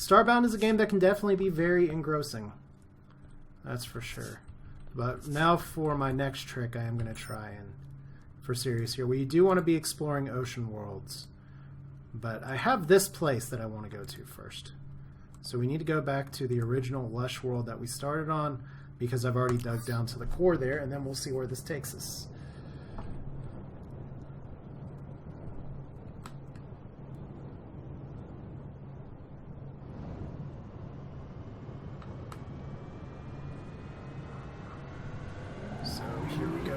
Starbound is a game that can definitely be very engrossing. That's for sure. But now for my next trick, I am going to try and, for serious here, we do want to be exploring ocean worlds. But I have this place that I want to go to first. So we need to go back to the original lush world that we started on, because I've already dug down to the core there, and then we'll see where this takes us. So here we go.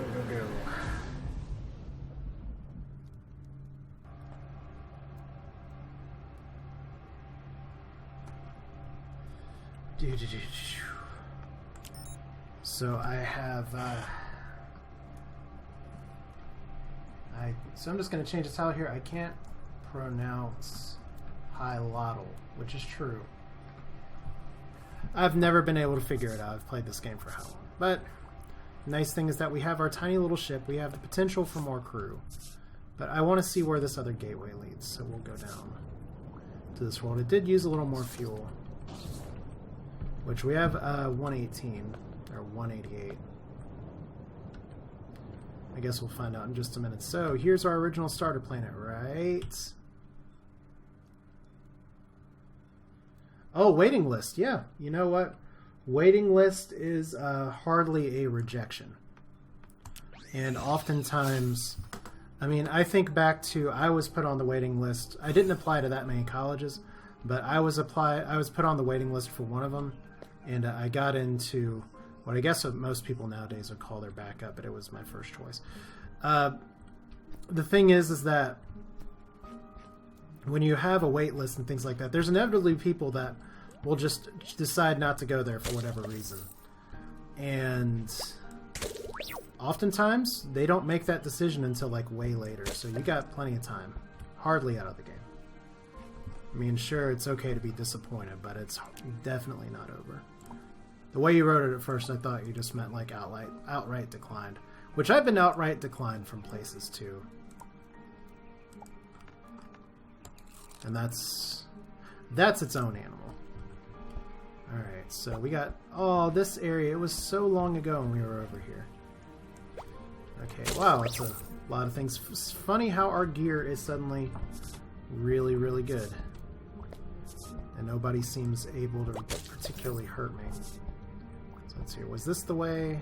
So I have, so I'm just going to change the title here. I can't pronounce Hylotl, which is true. I've never been able to figure it out. I've played this game for how long? But the nice thing is that we have our tiny little ship. We have the potential for more crew. But I want to see where this other gateway leads, so we'll go down to this world. It did use a little more fuel, which we have 118 or 188. I guess we'll find out in just a minute. So here's our original starter planet, right? Oh, waiting list. Yeah, you know what? Waiting list is hardly a rejection. And oftentimes, I mean, I think back to, I was put on the waiting list. I didn't apply to that many colleges, but I was put on the waiting list for one of them. And I got into what I guess what most people nowadays would call their backup, but it was my first choice. The thing is that when you have a wait list and things like that, there's inevitably people that will just decide not to go there for whatever reason. And oftentimes, they don't make that decision until like way later, so you got plenty of time. Hardly out of the game. I mean, sure, it's okay to be disappointed, but it's definitely not over. The way you wrote it at first, I thought you just meant like outright declined, which I've been outright declined from places too. And that's its own animal. Alright, so we got, oh, this area, it was so long ago when we were over here. Okay, wow, it's a lot of things. It's funny how our gear is suddenly really, really good. And nobody seems able to particularly hurt me. So let's see, was this the way?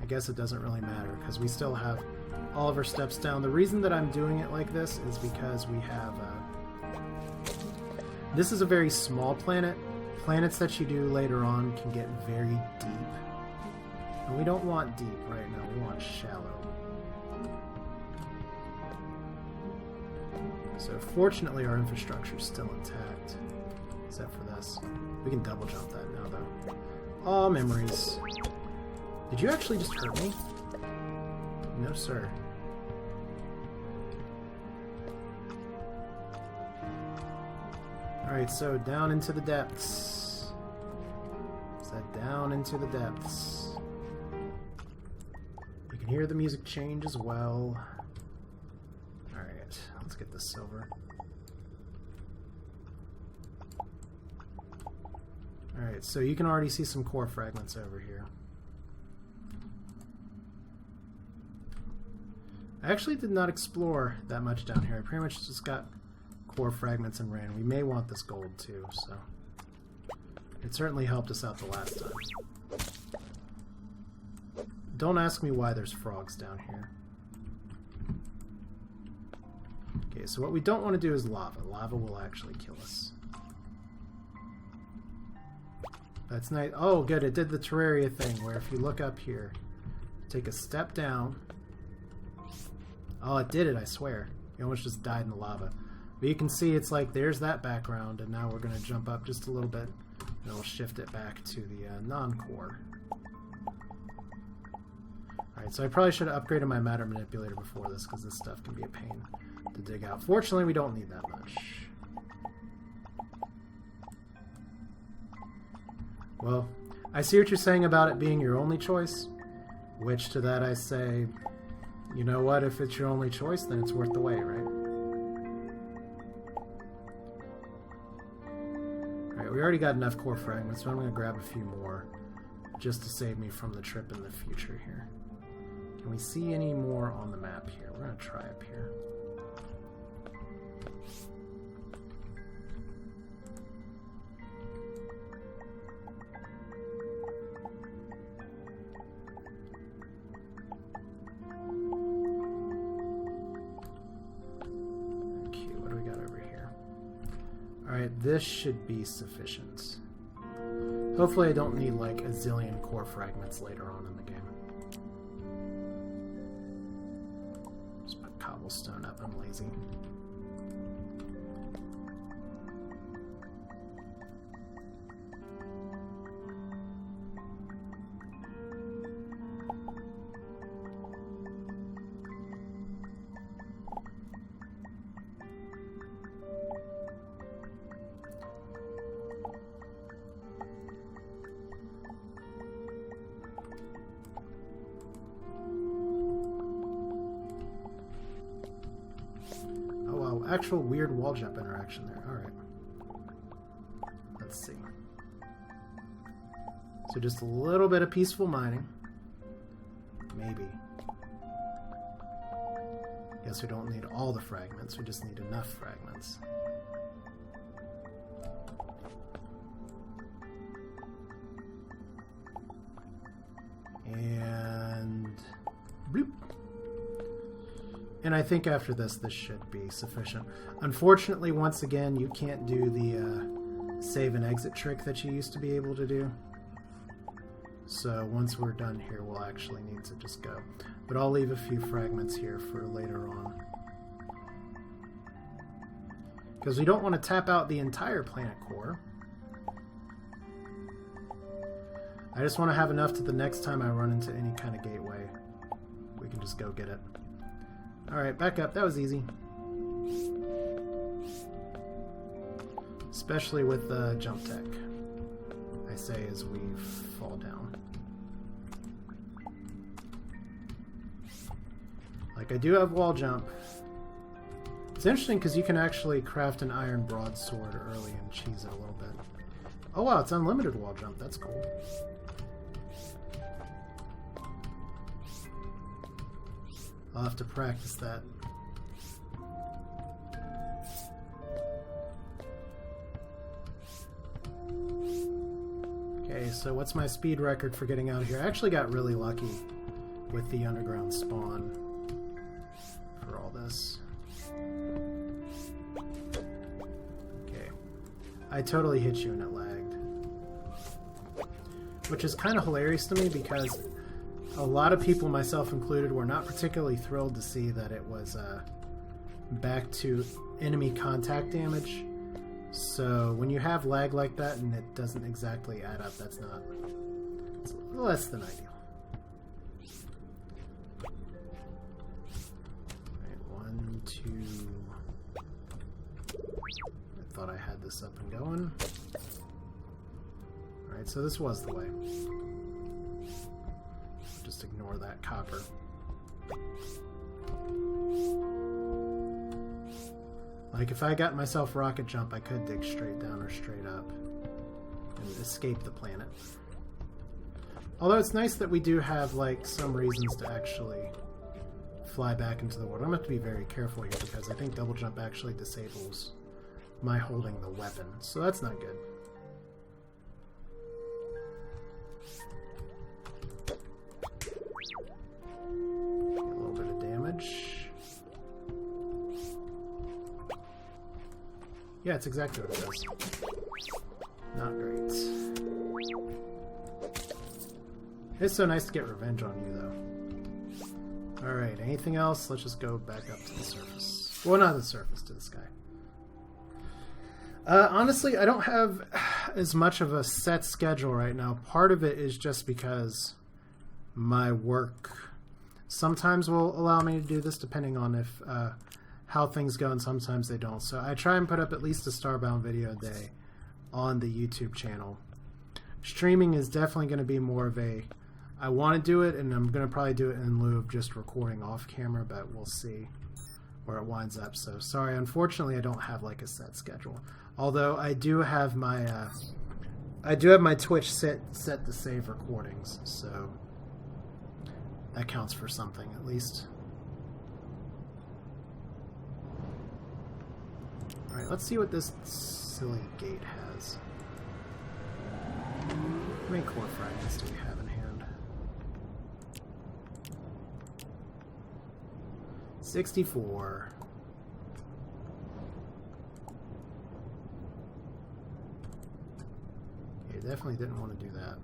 I guess it doesn't really matter, because we still have all of our steps down. The reason that I'm doing it like this is because we have... this is a very small planet. Planets that you do later on can get very deep. And we don't want deep right now, we want shallow. So fortunately our infrastructure is still intact. Except for this. We can double jump that now though. Oh, memories. Did you actually just hurt me? No, sir. Alright, so down into the depths. Is that down into the depths? You can hear the music change as well. Alright, let's get this silver. Alright, so you can already see some core fragments over here. I actually did not explore that much down here. I pretty much just got core fragments and ran. We may want this gold too, so it certainly helped us out the last time. Don't ask me why there's frogs down here. Okay, so what we don't want to do is lava. Lava will actually kill us. That's nice. Oh, good. It did the Terraria thing where if you look up here, take a step down. Oh, it did it, I swear. You almost just died in the lava. But you can see it's like there's that background, and now we're going to jump up just a little bit, and we'll shift it back to the non-core. Alright, so I probably should have upgraded my matter manipulator before this, because this stuff can be a pain to dig out. Fortunately, we don't need that much. Well, I see what you're saying about it being your only choice, which to that I say, you know what, if it's your only choice, then it's worth the wait, right? Alright, we already got enough core fragments, so I'm going to grab a few more just to save me from the trip in the future here. Can we see any more on the map here? We're going to try up here. Okay, what do we got over here? Alright, this should be sufficient. Hopefully I don't need like a zillion core fragments later on in the game. Just put cobblestone up, I'm lazy. Actual weird wall jump interaction there. Alright. Let's see. So just a little bit of peaceful mining. Maybe. Guess we don't need all the fragments, we just need enough fragments. And bloop. And I think after this should be sufficient. Unfortunately, once again, you can't do the save and exit trick that you used to be able to do. So once we're done here, we'll actually need to just go. But I'll leave a few fragments here for later on. Because we don't want to tap out the entire planet core. I just want to have enough to the next time I run into any kind of gateway. We can just go get it. Alright, back up. That was easy. Especially with jump tech, I say as we fall down. Like, I do have wall jump. It's interesting because you can actually craft an iron broadsword early and cheese it a little bit. Oh wow, it's unlimited wall jump. That's cool. I'll have to practice that. Okay, so what's my speed record for getting out of here? I actually got really lucky with the underground spawn for all this. Okay. I totally hit you and it lagged. Which is kind of hilarious to me because a lot of people, myself included, were not particularly thrilled to see that it was back to enemy contact damage. So when you have lag like that and it doesn't exactly add up, it's less than ideal. Alright, 1, 2... I thought I had this up and going. Alright, so this was the way. Just ignore that copper. Like, if I got myself rocket jump, I could dig straight down or straight up and escape the planet. Although it's nice that we do have, like, some reasons to actually fly back into the world. I'm going to have to be very careful here because I think double jump actually disables my holding the weapon. So that's not good. Yeah, it's exactly what it does. Not great. It's so nice to get revenge on you, though. Alright, anything else? Let's just go back up to the surface. Well, not the surface, to the sky. Honestly, I don't have as much of a set schedule right now. Part of it is just because my work sometimes will allow me to do this, depending on if how things go, and sometimes they don't. So I try and put up at least a Starbound video a day on the YouTube channel. Streaming is definitely going to be more of a, I want to do it, and I'm going to probably do it in lieu of just recording off camera, but we'll see where it winds up. So sorry, unfortunately I don't have like a set schedule. Although I do have my Twitch set to save recordings, so that counts for something at least. All right, let's see what this silly gate has. How many core fragments do we have in hand? 64. Okay, definitely didn't want to do that.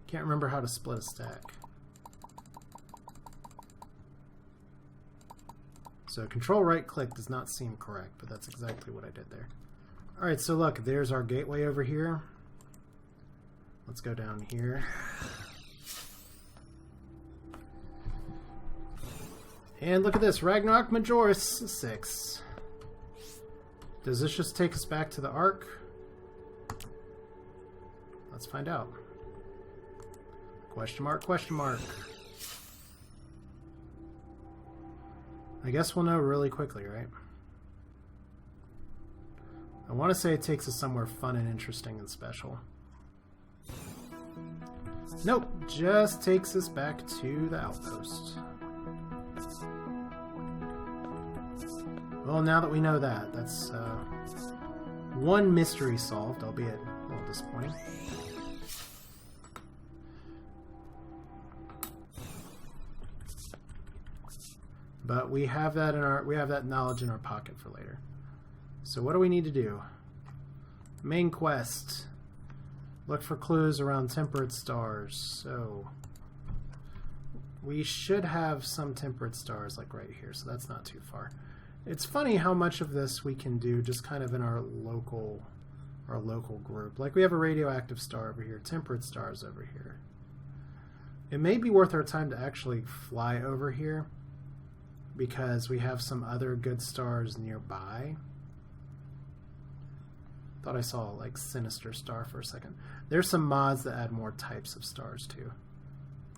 Can't remember how to split a stack. So control right click does not seem correct, but that's exactly what I did there. Alright, so look, there's our gateway over here. Let's go down here. And look at this, Ragnarok Majoris 6. Does this just take us back to the Ark? Let's find out. Question mark, question mark. I guess we'll know really quickly, right? I want to say it takes us somewhere fun and interesting and special. Nope, just takes us back to the outpost. Well, now that we know that, that's one mystery solved, albeit a little disappointing. But we have that knowledge in our pocket for later. So what do we need to do? Main quest. Look for clues around temperate stars. So we should have some temperate stars like right here, so that's not too far. It's funny how much of this we can do just kind of in our local group. Like we have a radioactive star over here, temperate stars over here. It may be worth our time to actually fly over here, because we have some other good stars nearby. Thought I saw like Sinister Star for a second. There's some mods that add more types of stars too.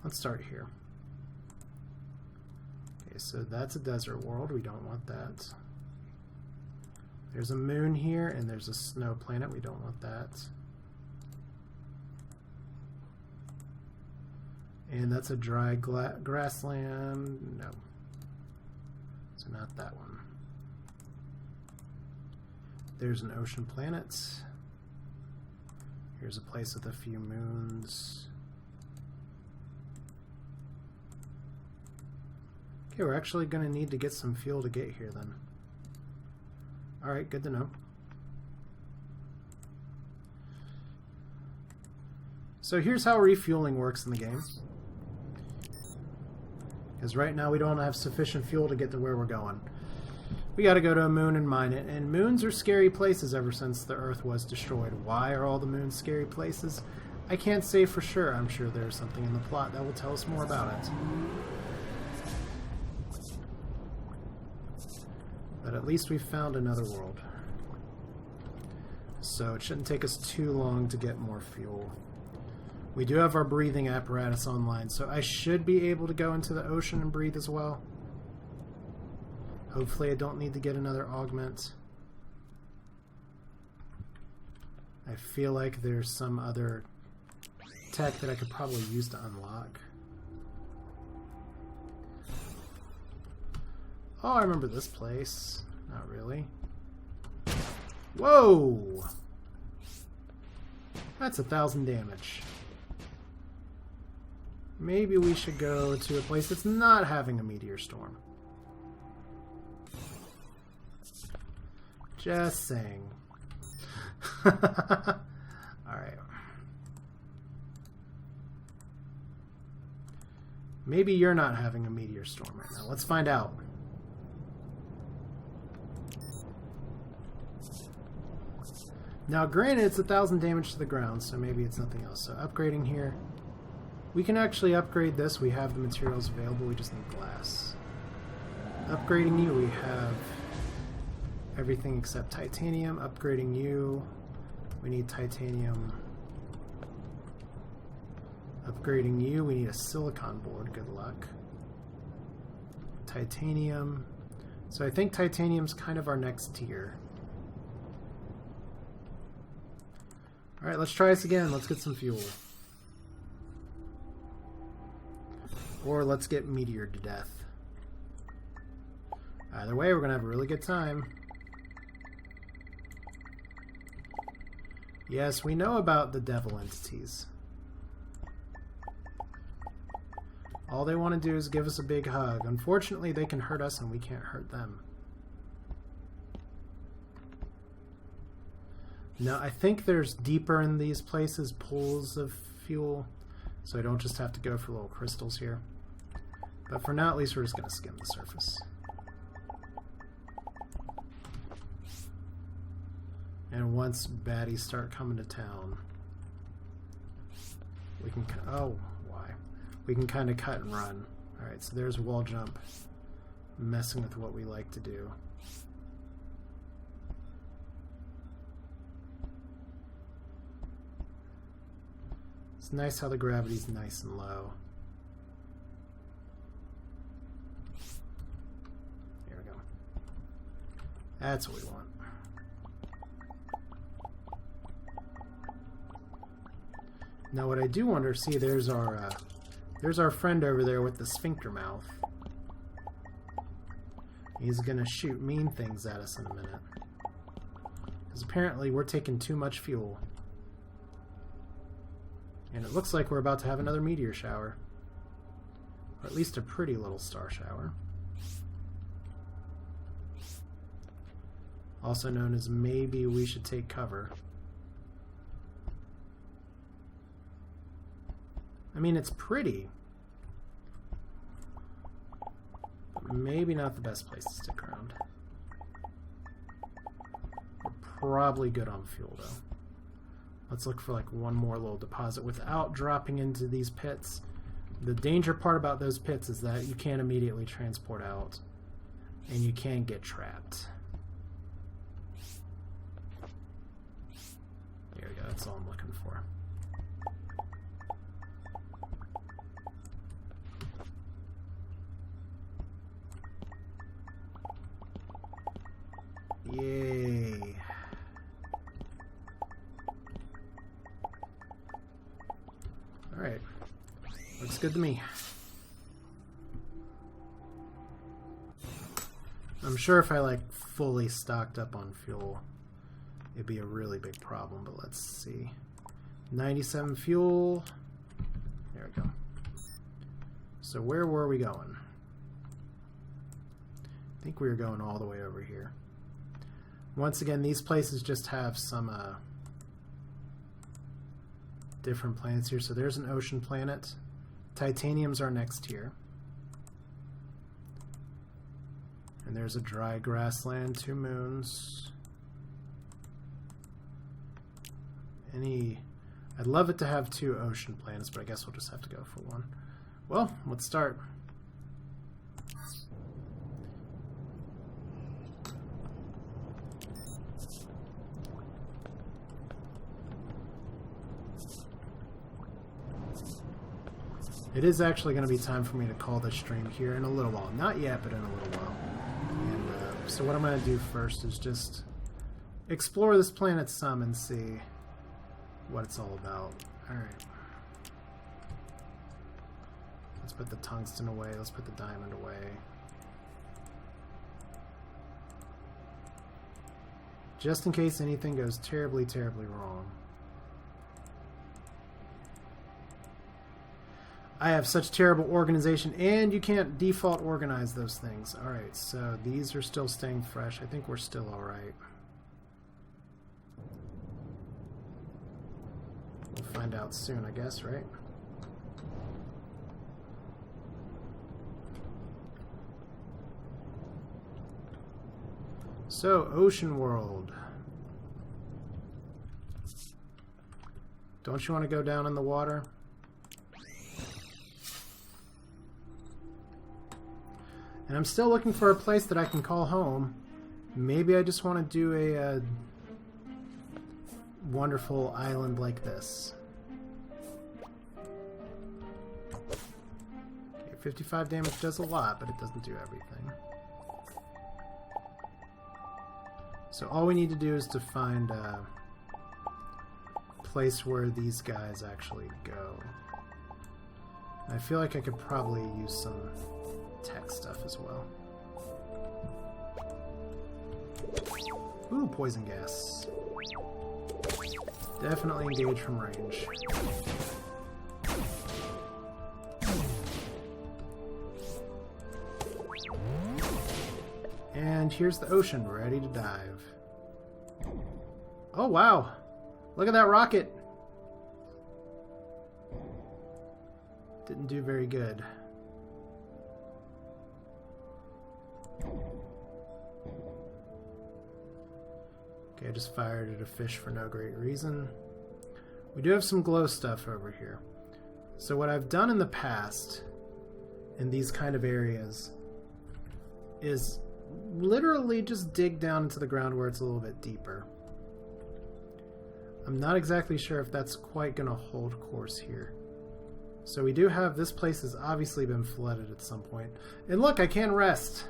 Let's start here. Okay, so that's a desert world. We don't want that. There's a moon here, and there's a snow planet. We don't want that. And that's a dry grassland. No. So not that one. There's an ocean planet. Here's a place with a few moons. Okay, we're actually going to need to get some fuel to get here then. Alright, good to know. So here's how refueling works in the game. Because right now we don't have sufficient fuel to get to where we're going. We gotta go to a moon and mine it. And moons are scary places ever since the Earth was destroyed. Why are all the moons scary places? I can't say for sure. I'm sure there's something in the plot that will tell us more about it. But at least we've found another world. So it shouldn't take us too long to get more fuel. We do have our breathing apparatus online, so I should be able to go into the ocean and breathe as well. Hopefully I don't need to get another augment. I feel like there's some other tech that I could probably use to unlock. Oh, I remember this place. Not really. Whoa! That's 1,000 damage. Maybe we should go to a place that's not having a meteor storm. Just saying. Alright. Maybe you're not having a meteor storm right now. Let's find out. Now, granted, it's 1,000 damage to the ground, so maybe it's nothing else. So upgrading here. We can actually upgrade this. We have the materials available. We just need glass. Upgrading you, we have everything except titanium. Upgrading you, we need titanium. Upgrading you, we need a silicon board. Good luck. Titanium. So I think titanium's kind of our next tier. Alright, let's try this again. Let's get some fuel. Or let's get meteored to death. Either way, we're going to have a really good time. Yes, we know about the devil entities. All they want to do is give us a big hug. Unfortunately, they can hurt us and we can't hurt them. Now, I think there's deeper in these places pools of fuel, so I don't just have to go for little crystals here. But for now, at least we're just going to skim the surface. And once baddies start coming to town, we can... Oh, why? We can kind of cut and run. Alright, so there's wall jump. Messing with what we like to do. It's nice how the gravity's nice and low. There we go. That's what we want. Now what I do wonder, see, there's our friend over there with the sphincter mouth. He's gonna shoot mean things at us in a minute. Because apparently we're taking too much fuel. And it looks like we're about to have another meteor shower. Or at least a pretty little star shower. Also known as maybe we should take cover. I mean, it's pretty. But maybe not the best place to stick around. We're probably good on fuel, though. Let's look for like one more little deposit without dropping into these pits. The danger part about those pits is that you can't immediately transport out. And you can get trapped. There we go, that's all I'm looking for. Yay. Alright. Looks good to me. I'm sure if I like fully stocked up on fuel, it'd be a really big problem, but let's see. 97 fuel. There we go. So where were we going? I think we were going all the way over here. Once again, these places just have some different planets here. So there's an ocean planet. Titanium's our next tier. And there's a dry grassland, 2 moons. I'd love it to have 2 ocean planets, but I guess we'll just have to go for 1. Well, let's start. It is actually going to be time for me to call this stream here in a little while. Not yet, but in a little while. And so what I'm going to do first is just explore this planet some and see what it's all about. Alright. Let's put the tungsten away. Let's put the diamond away. Just in case anything goes terribly, terribly wrong. I have such terrible organization, and you can't default organize those things. Alright, so these are still staying fresh. I think we're still alright. We'll find out soon, I guess, right? So, Ocean World. Don't you want to go down in the water? And I'm still looking for a place that I can call home. Maybe I just want to do a wonderful island like this. Okay, 55 damage does a lot, but it doesn't do everything. So all we need to do is to find a place where these guys actually go. I feel like I could probably use some tech stuff as well. Ooh, poison gas. Definitely engage from range. And here's the ocean, ready to dive. Oh wow! Look at that rocket! Didn't do very good. Okay, I just fired at a fish for no great reason. We do have some glow stuff over here. So what I've done in the past in these kind of areas is literally just dig down into the ground where it's a little bit deeper. I'm not exactly sure if that's quite going to hold course here. So we do have, this place has obviously been flooded at some point. And look, I can rest.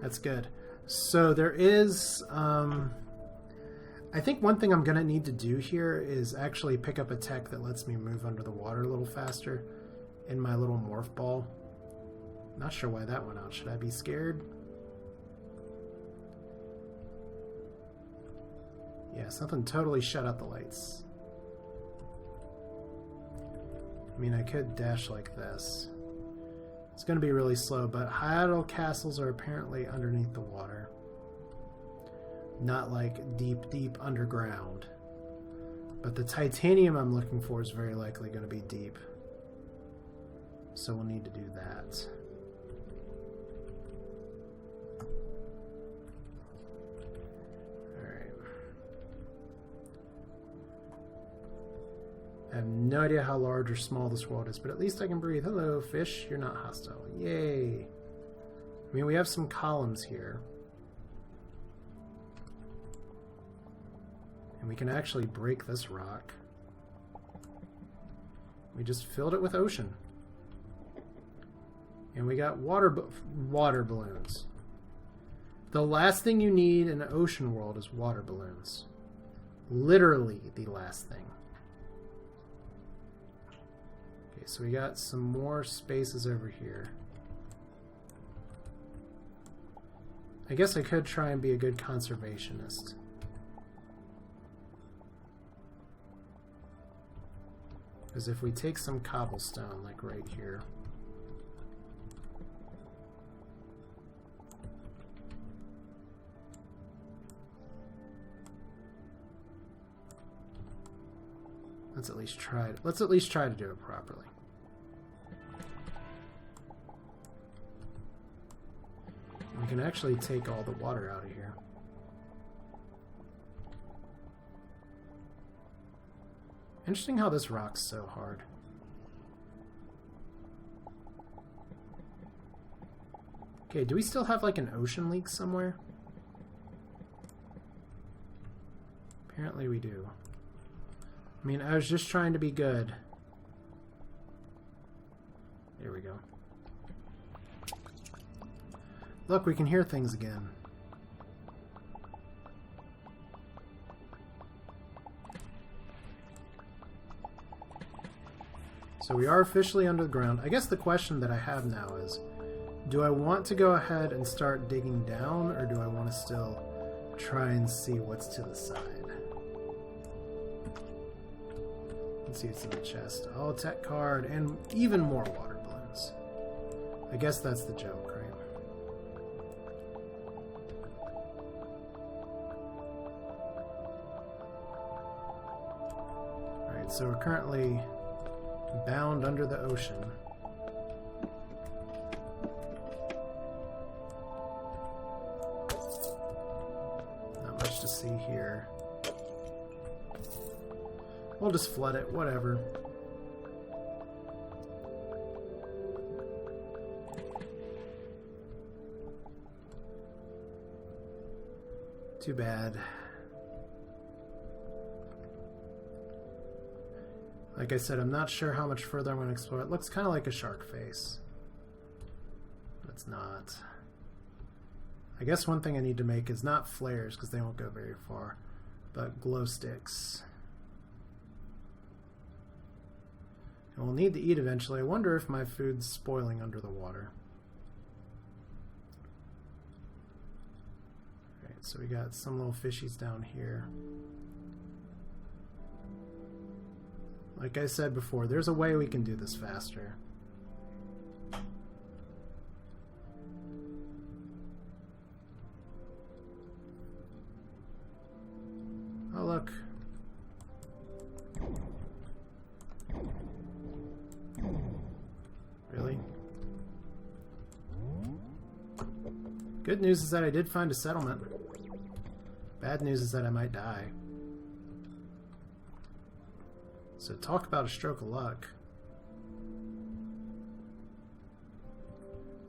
That's good. So there is, I think one thing I'm going to need to do here is actually pick up a tech that lets me move under the water a little faster in my little morph ball. Not sure why that went out. Should I be scared? Yeah, something totally shut out the lights. I mean, I could dash like this. It's going to be really slow, but Hylotl castles are apparently underneath the water. Not like deep, deep underground. But the titanium I'm looking for is very likely going to be deep. So we'll need to do that. I have no idea how large or small this world is, but at least I can breathe. Hello, fish. You're not hostile. Yay. I mean, we have some columns here. And we can actually break this rock. We just filled it with ocean. And we got water balloons. The last thing you need in an ocean world is water balloons. Literally the last thing. So we got some more spaces over here. I guess I could try and be a good conservationist. Because if we take some cobblestone, like right here. Let's at least try it. Let's at least try to do it properly. We can actually take all the water out of here. Interesting how this rock's so hard. Okay, do we still have like an ocean leak somewhere? Apparently we do. I mean, I was just trying to be good. There we go. Look, we can hear things again. So we are officially under the ground. I guess the question that I have now is, do I want to go ahead and start digging down, or do I want to still try and see what's to the side? Let's see what's in the chest. Oh, tech card, and even more water balloons. I guess that's the joke, right? Alright, so we're currently bound under the ocean. Not much to see here. We'll just flood it, whatever. Too bad. Like I said, I'm not sure how much further I'm going to explore. It looks kind of like a shark face. it's not. I guess one thing I need to make is not flares, because they won't go very far, but glow sticks. And we'll need to eat eventually. I wonder if my food's spoiling under the water. Alright, so we got some little fishies down here. Like I said before, there's a way we can do this faster. Oh, look. Really? Good news is that I did find a settlement. Bad news is that I might die. So talk about a stroke of luck.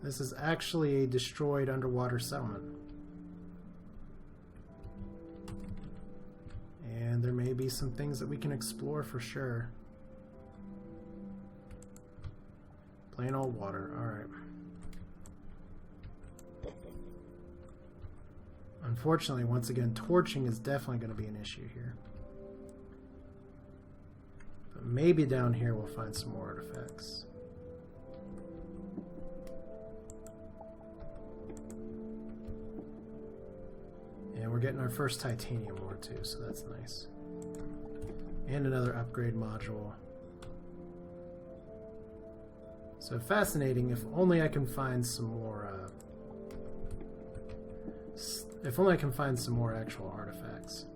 This is actually a destroyed underwater settlement. And there may be some things that we can explore for sure. Plain old water, alright. Unfortunately, once again, torching is definitely going to be an issue here. But maybe down here we'll find some more artifacts. And we're getting our first titanium ore too, so that's nice. And another upgrade module. So fascinating. If only I can find some more if only I can find some more actual artifacts.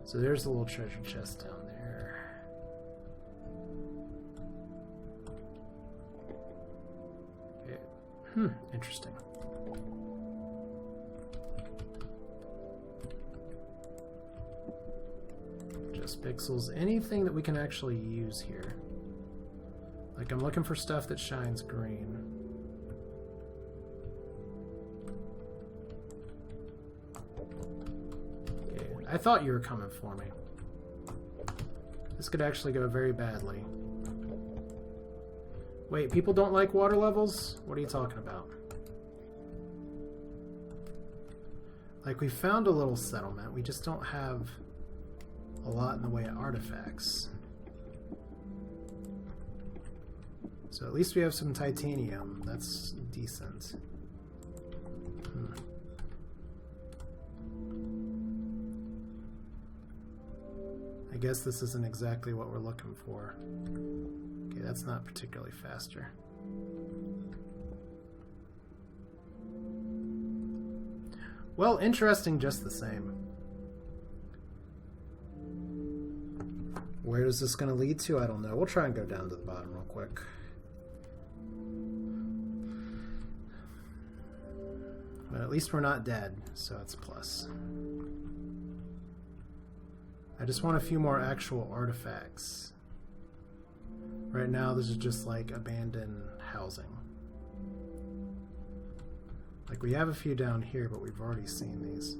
So there's the little treasure chest down there. Okay. Interesting. Just pixels. Anything that we can actually use here. Like, I'm looking for stuff that shines green. Okay, I thought you were coming for me. This could actually go very badly. Wait, people don't like water levels? What are you talking about? Like, we found a little settlement. We just don't have a lot in the way of artifacts. So at least we have some titanium. That's decent. I guess this isn't exactly what we're looking for. Okay, that's not particularly faster. Well, interesting just the same. Where is this going to lead to? I don't know. We'll try and go down to the bottom real quick. But at least we're not dead, so that's a plus. I just want a few more actual artifacts. Right now, this is just like abandoned housing. Like, we have a few down here, but we've already seen these.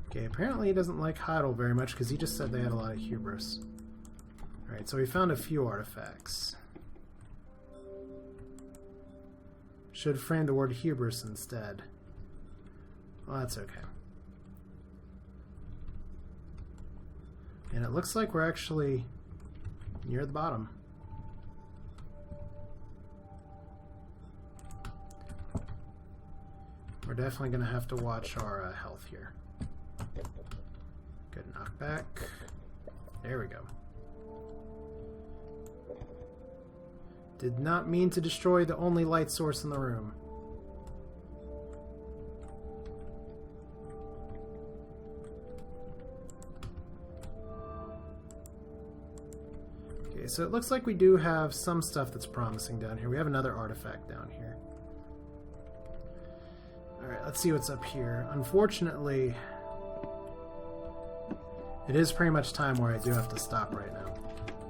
Okay, apparently he doesn't like Hylotl very much because he just said they had a lot of hubris. Alright, so we found a few artifacts. Should frame the word hubris instead. Well, that's okay. And it looks like we're actually near the bottom. We're definitely going to have to watch our health here. Good knockback. There we go. Did not mean to destroy the only light source in the room. Okay, so it looks like we do have some stuff that's promising down here. We have another artifact down here. Alright, let's see what's up here. Unfortunately, it is pretty much time where I do have to stop right now.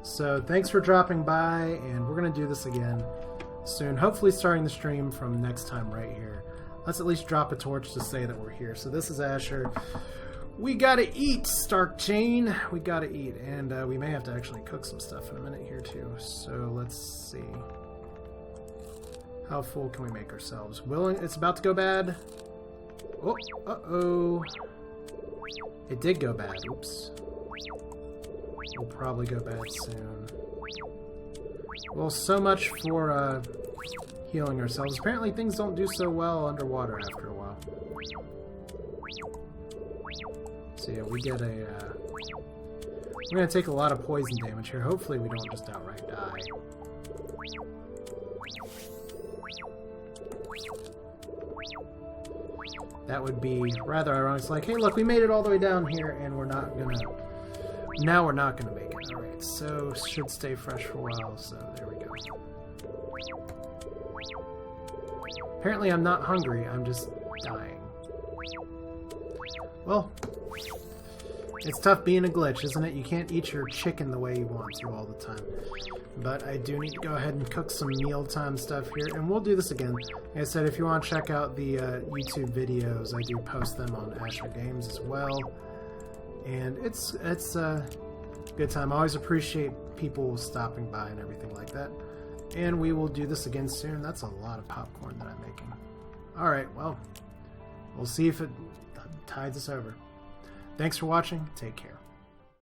So thanks for dropping by, and we're going to do this again soon. Hopefully starting the stream from next time right here. Let's at least drop a torch to say that we're here. So this is Asher. We gotta eat, Stark Chain. We gotta eat. And we may have to actually cook some stuff in a minute here too. So let's see. How full can we make ourselves? Willing? It's about to go bad. Oh, uh-oh. It did go bad. Oops. Will probably go bad soon. Well, so much for healing ourselves. Apparently things don't do so well underwater after a while. So yeah, we get a... we're going to take a lot of poison damage here. Hopefully we don't just outright die. That would be rather ironic. It's like, hey look, we made it all the way down here and we're not gonna... Now we're not gonna make it. Alright, so should stay fresh for a while, so there we go. Apparently I'm not hungry, I'm just dying. Well, it's tough being a glitch, isn't it? You can't eat your chicken the way you want to all the time. But I do need to go ahead and cook some mealtime stuff here, and we'll do this again. Like I said, if you want to check out the YouTube videos, I do post them on Asher Games as well. And it's a good time. I always appreciate people stopping by and everything like that. And we will do this again soon. That's a lot of popcorn that I'm making. Alright, well, we'll see if it tides us over. Thanks for watching. Take care.